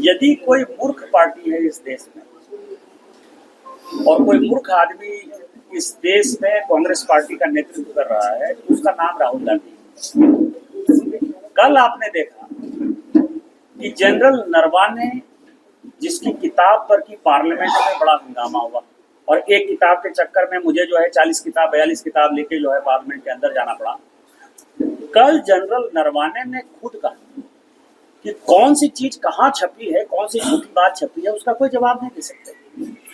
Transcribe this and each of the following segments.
यदि कोई मूर्ख पार्टी है इस देश में और कोई मूर्ख आदमी इस देश में कांग्रेस पार्टी का नेतृत्व कर रहा है तो उसका नाम राहुल गांधी। कल आपने देखा कि जनरल नरवाने जिसकी किताब पर की पार्लियामेंट में बड़ा हंगामा हुआ और एक किताब के चक्कर में मुझे जो है 40 किताब 42 किताब लेके जो है पार्लियामेंट के अंदर जाना पड़ा। कल जनरल नरवाने ने खुद कहा कि कौन सी चीज कहाँ छपी है, कौन सी झूठी बात छपी है, उसका कोई जवाब नहीं दे सकते।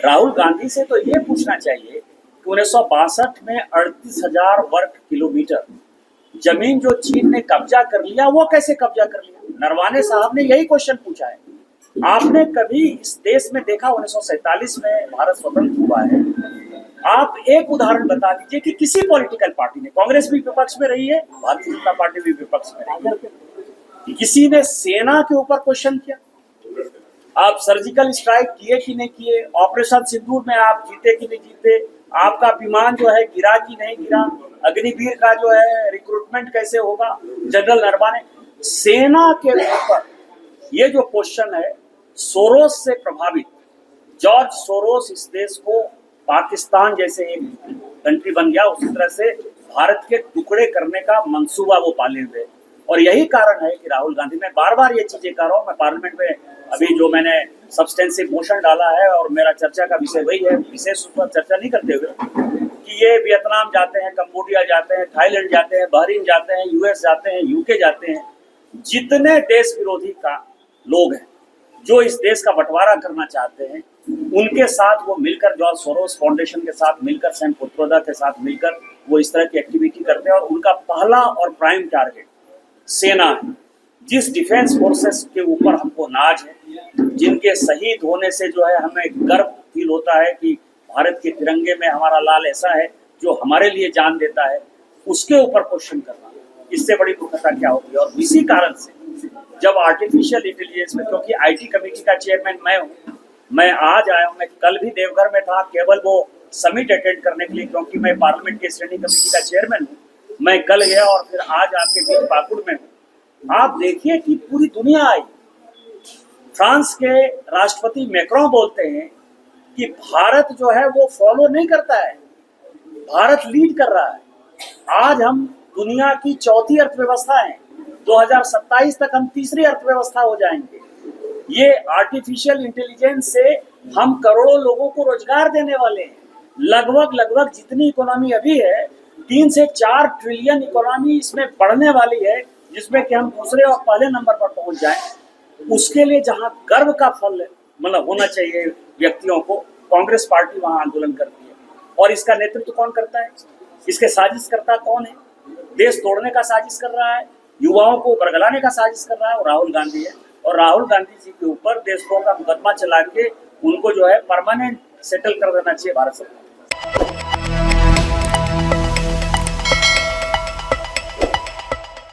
राहुल गांधी से तो ये पूछना चाहिए कि 1962 में 38,000 वर्ग किलोमीटर जमीन जो चीन ने कब्जा कर लिया वो कैसे कब्जा कर लिया। नरवाने साहब ने यही क्वेश्चन पूछा है। आपने कभी इस देश में देखा 1947 में भारत स्वतंत्र हुआ है, आप एक उदाहरण बता दीजिए कि किसी पॉलिटिकल पार्टी ने, कांग्रेस भी विपक्ष में रही है, भारतीय जनता पार्टी भी विपक्ष में रही है, किसी ने सेना के ऊपर क्वेश्चन किया, आप सर्जिकल स्ट्राइक किए कि नहीं किए, ऑपरेशन सिंदूर में आप जीते कि नहीं जीते, आपका विमान जो है गिरा कि नहीं गिरा, अग्निवीर का जो है रिक्रूटमेंट कैसे होगा। जनरल नरवाने सेना के ऊपर ये जो क्वेश्चन है, सोरोस से प्रभावित जॉर्ज सोरोस इस देश को पाकिस्तान जैसे एक कंट्री बन गया, उसी तरह से भारत के टुकड़े करने का मंसूबा वो पाले हुए। और यही कारण है कि राहुल गांधी, मैं बार बार ये चीजें कर रहा हूँ, मैं पार्लियामेंट में अभी जो मैंने सब्सटेंसिव मोशन डाला है और मेरा चर्चा का विषय वही है, विशेष रूप पर चर्चा नहीं करते हुए कि ये वियतनाम जाते हैं, कंबोडिया जाते हैं, थाईलैंड जाते हैं, बहरीन जाते हैं, यूएस जाते हैं, यूके जाते हैं, जितने देश विरोधी का लोग हैं जो इस देश का बंटवारा करना चाहते हैं, उनके साथ वो मिलकर, जॉर्ज सोरोस फाउंडेशन के साथ मिलकर, सैम पित्रोदा के साथ मिलकर वो इस तरह की एक्टिविटी करते हैं। और उनका पहला और प्राइम टारगेट सेना है। जिस डिफेंस फोर्सेस के ऊपर हमको नाज है, जिनके शहीद होने से जो है हमें गर्व फील होता है कि भारत के तिरंगे में हमारा लाल ऐसा है जो हमारे लिए जान देता है, उसके ऊपर क्वेश्चन करना, इससे बड़ी दुखता क्या होगी। और इसी कारण से जब आर्टिफिशियल इंटेलिजेंस में, क्योंकि आईटी कमेटी का चेयरमैन मैं हूँ, मैं आज आया हूँ, मैं कल भी देवघर में था केवल वो समिट अटेंड करने के लिए, क्योंकि मैं पार्लियामेंट के स्टैंडिंग कमेटी का चेयरमैन हूँ। मैं कल गया और फिर आज आपके बीच पाकुड़ में हूँ। आप देखिए कि पूरी दुनिया आई। फ्रांस के राष्ट्रपति मैक्रों बोलते हैं कि भारत जो है वो फॉलो नहीं करता है, भारत लीड कर रहा है। आज हम दुनिया की चौथी अर्थव्यवस्था है, 2027 तक हम तीसरी अर्थव्यवस्था हो जाएंगे। ये आर्टिफिशियल इंटेलिजेंस से हम करोड़ों लोगों को रोजगार देने वाले हैं। लगभग जितनी इकोनॉमी अभी है, 3 से 4 ट्रिलियन इकोनॉमी इसमें बढ़ने वाली है, जिसमें कि हम दूसरे और पहले नंबर पर पहुंच जाएं। उसके लिए जहां गर्व का फल मतलब होना चाहिए व्यक्तियों को, कांग्रेस पार्टी वहां आंदोलन करती है। और इसका नेतृत्व कौन करता है, इसके साजिशकर्ता कौन है, देश तोड़ने का साजिश कर रहा है, युवाओं को बरगलाने का साजिश कर रहा है, और राहुल गांधी है। और राहुल गांधी जी के ऊपर देशों का मुकदमा चला के उनको जो है परमानेंट सेटल कर देना चाहिए भारत सरकार।